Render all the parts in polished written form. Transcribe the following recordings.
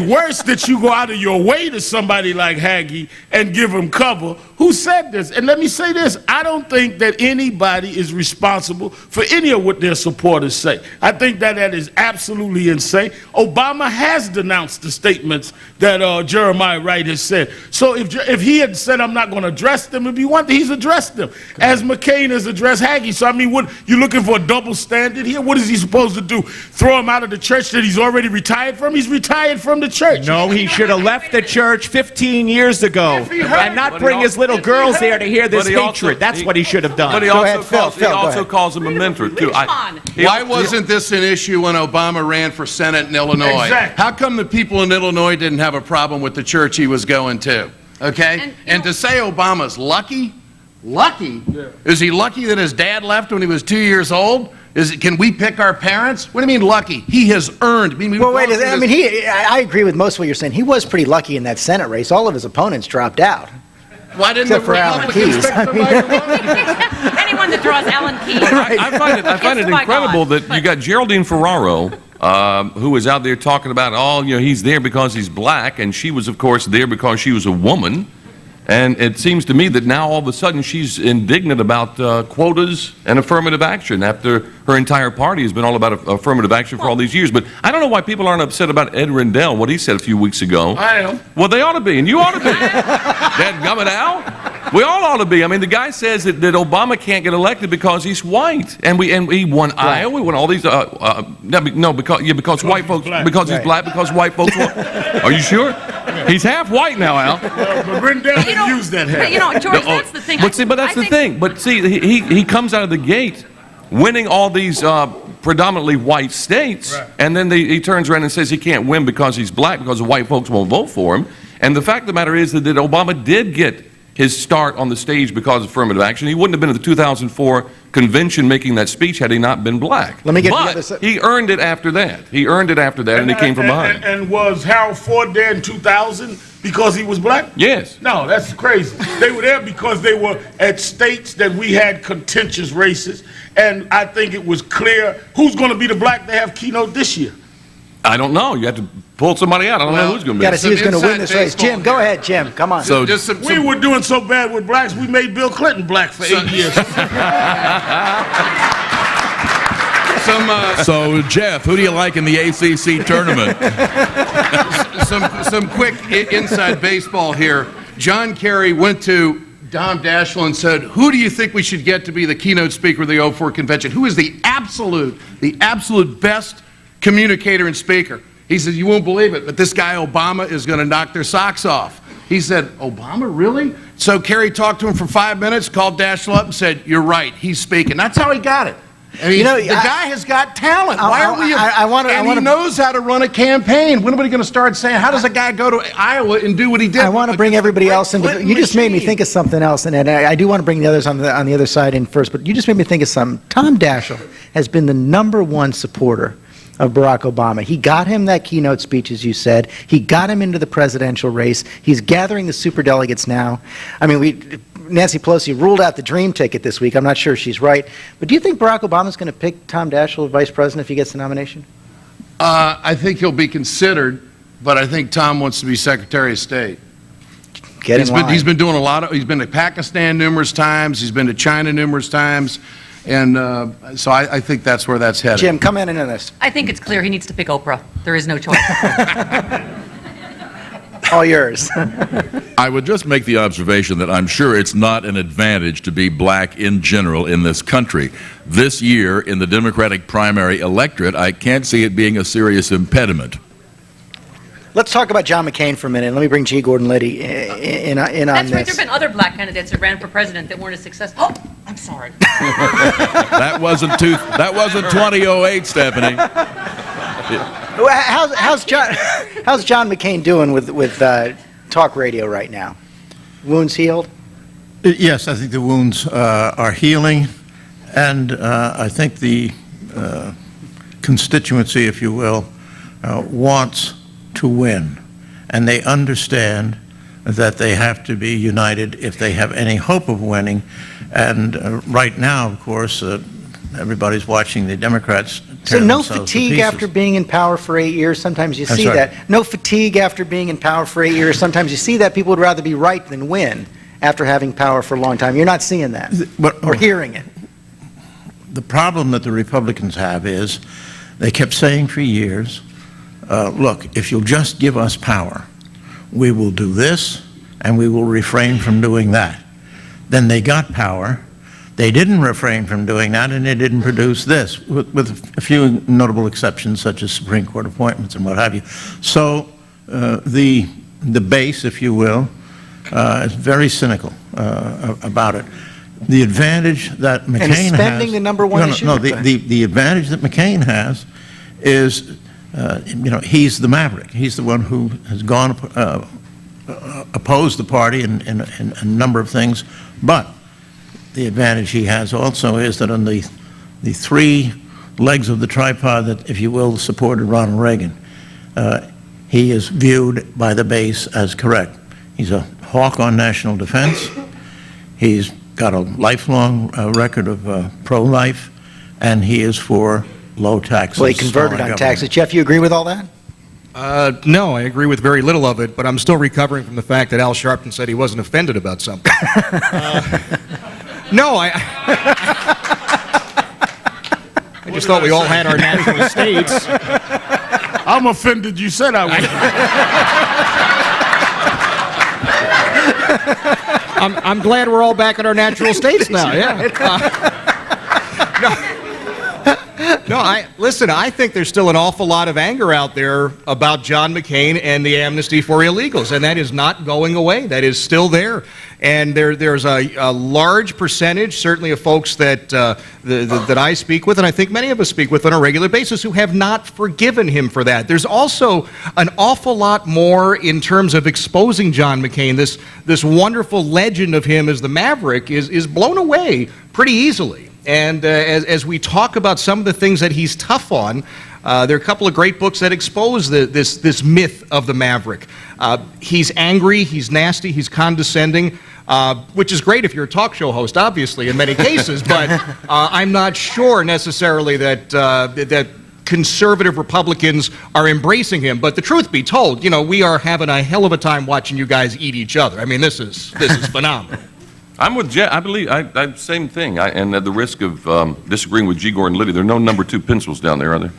worse that you go out of your way to somebody like Hagee and give him cover. Who said this? And let me say this, I don't think that anybody is responsible for any of what their supporters say. I think that that is absolutely insane. Obama has denounced the statements that Jeremiah Wright has said. So if he had said, I'm not going to address them, if he wanted, he's addressed them, as McCain has addressed Hagee. So I mean, what, you looking for a double standard here? What is he supposed to do? Throw him out of the church that he's already retired from? He's retired from the church. No, he should have left the church 15 years ago and not bring his little girls there to hear this hatred. That's what he should have done. But he also calls him a mentor, too. Why wasn't this an issue when Obama ran for Senate in Illinois? Exactly. How come the people in Illinois didn't have a problem with the church he was going to? Okay? And to say Obama's lucky? Lucky? Yeah. Is he lucky that his dad left when he was 2 years old? Can we pick our parents? What do you mean lucky? He has earned. Well, wait, I agree with most of what you're saying. He was pretty lucky in that Senate race. All of his opponents dropped out. Why didn't Except for Alan Keyes. Anyone that draws Alan Keyes. I find it incredible that you got Geraldine Ferraro, who was out there talking about, oh, you know, he's there because he's black, and she was, of course, there because she was a woman. And it seems to me that now all of a sudden she's indignant about quotas and affirmative action after her entire party has been all about affirmative action for all these years. But I don't know why people aren't upset about Ed Rendell, what he said a few weeks ago. I am. Well, they ought to be, and you ought to be. Dadgummit Al. We all ought to be. I mean, the guy says that Obama can't get elected because he's white, and he won Iowa, we won all these. Because white folks, because he's black, because white folks won. Are you sure? He's half white now, Al. But Rendell didn't use that half. You know, George, that's the thing. But see, that's the thing. But see, he comes out of the gate winning all these predominantly white states, right, and then he turns around and says he can't win because he's black, because the white folks won't vote for him. And the fact of the matter is that Obama did get his start on the stage because of affirmative action. He wouldn't have been at the 2004 convention making that speech had he not been black. Let me get but the other side. He earned it after that. He earned it after that, and he came from behind. And was Harold Ford there in 2000 because he was black? Yes. No, that's crazy. They were there because they were at states that we had contentious races, and I think it was clear who's going to be the black they have keynote this year. I don't know. You have to pull somebody out. I don't know who's going to be. Got to see who's going to win this race. Jim, go ahead, Jim. Come on. So we were doing so bad with blacks, we made Bill Clinton black for 8 years. So, Jeff, who do you like in the ACC tournament? some quick inside baseball here. John Kerry went to Dom Daschle and said, who do you think we should get to be the keynote speaker of the 04 convention? Who is the absolute best communicator and speaker? He said, you won't believe it, but this guy Obama is going to knock their socks off. He said, Obama, really? So Kerry talked to him for 5 minutes, called Daschle up and said, you're right, he's speaking. That's how he got it. I mean, the guy has got talent. Why are we? He knows how to run a campaign. When are we going to start saying, how does a guy go to Iowa and do what he did? I want to bring everybody else in. You just made me think of something else, and I do want to bring the others on the other side in first, but you just made me think of something. Tom Daschle has been the #1 supporter of Barack Obama. He got him that keynote speech, as you said. He got him into the presidential race. He's gathering the superdelegates now. I mean, Nancy Pelosi ruled out the dream ticket this week. I'm not sure she's right. But do you think Barack Obama's going to pick Tom Daschle as vice president if he gets the nomination? I think he'll be considered, but I think Tom wants to be Secretary of State. He's been doing a lot of, he's been to Pakistan numerous times. He's been to China numerous times. And so I think that's where that's headed. Jim, come in on this. I think it's clear he needs to pick Oprah. There is no choice. All yours. I would just make the observation that I'm sure it's not an advantage to be black in general in this country. This year, in the Democratic primary electorate, I can't see it being a serious impediment. Let's talk about John McCain for a minute. Let me bring G. Gordon Liddy in on this. That's right. There have been other black candidates that ran for president that weren't as successful. Oh, I'm sorry. That wasn't 2008, Stephanie. How's John McCain doing with talk radio right now? Wounds healed? Yes, I think the wounds are healing, and I think the constituency, if you will, wants to win, and they understand that they have to be united if they have any hope of winning. And right now, of course, everybody's watching the Democrats So tear no themselves to fatigue pieces. after being in power for 8 years. Sometimes you I'm see sorry. that. No fatigue after being in power for 8 years. Sometimes you see that. People would rather be right than win after having power for a long time. You're not seeing that or hearing it. The problem that the Republicans have is they kept saying for years, look, if you'll just give us power, we will do this and we will refrain from doing that. Then they got power. They didn't refrain from doing that, and they didn't produce this, with a few notable exceptions, such as Supreme Court appointments and what have you. So the base, if you will, is very cynical about it. The advantage that McCain And is has... spending the number one issue? No, the advantage that McCain has is, he's the maverick. He's the one who has gone, opposed the party in a number of things, but the advantage he has also is that on the three legs of the tripod that, if you will, supported Ronald Reagan, he is viewed by the base as correct. He's a hawk on national defense. He's got a lifelong record of pro-life, and he is for low taxes. Well, he converted on taxes. Jeff, you agree with all that? No, I agree with very little of it, but I'm still recovering from the fact that Al Sharpton said he wasn't offended about something. No, I just thought we all had our natural states. I'm offended you said I was. I'm glad we're all back in our natural states now, yeah. Listen, I think there's still an awful lot of anger out there about John McCain and the amnesty for illegals, and that is not going away. That is still there. And there's a large percentage, certainly of folks that I speak with, and I think many of us speak with on a regular basis, who have not forgiven him for that. There's also an awful lot more in terms of exposing John McCain. This wonderful legend of him as the Maverick is blown away pretty easily. And as we talk about some of the things that he's tough on, there are a couple of great books that expose this myth of the Maverick. He's angry, he's nasty, he's condescending, which is great if you're a talk show host, obviously, in many cases, but I'm not sure necessarily that conservative Republicans are embracing him. But the truth be told, we are having a hell of a time watching you guys eat each other. I mean, this is phenomenal. I'm with Jeff. I believe, same thing. And at the risk of disagreeing with G. Gordon Liddy, there are no number 2 pencils down there, are there?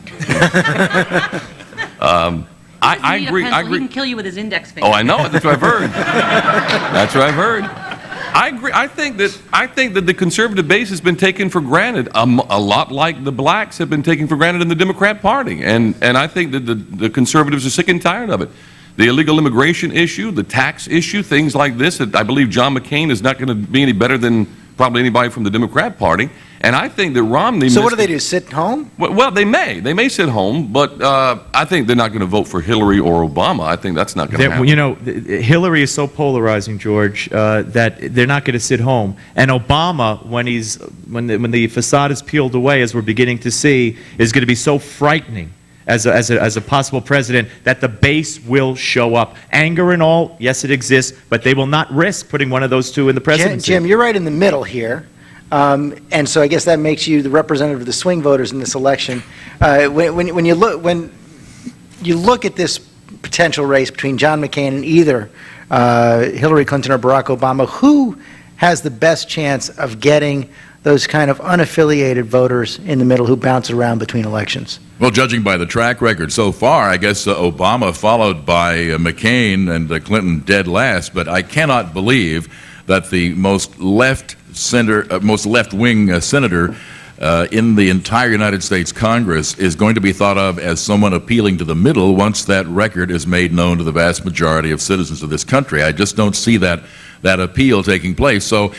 I agree. He can kill you with his index finger. Oh, I know. That's what I've heard. That's what I've heard. I agree. I think that the conservative base has been taken for granted, a lot like the blacks have been taken for granted in the Democrat Party, and I think that the conservatives are sick and tired of it. The illegal immigration issue, the tax issue, things like this, that I believe John McCain is not going to be any better than probably anybody from the Democrat Party. And I think that Romney... So what do they do, sit home? Well, they may sit home, but I think they're not going to vote for Hillary or Obama. I think that's not going to happen. Hillary is so polarizing, George, that they're not going to sit home. And Obama, when the facade is peeled away, as we're beginning to see, is going to be so frightening as a possible president that the base will show up. Anger and all, yes, it exists, but they will not risk putting one of those two in the presidency. Jim, you're right in the middle here. And so I guess that makes you the representative of the swing voters in this election. When you look at this potential race between John McCain and either Hillary Clinton or Barack Obama, who has the best chance of getting those kind of unaffiliated voters in the middle who bounce around between elections? Well, judging by the track record so far, I guess Obama followed by McCain and Clinton dead last, but I cannot believe that the most left-wing senator in the entire United States Congress is going to be thought of as someone appealing to the middle once that record is made known to the vast majority of citizens of this country. I just don't see that appeal taking place. So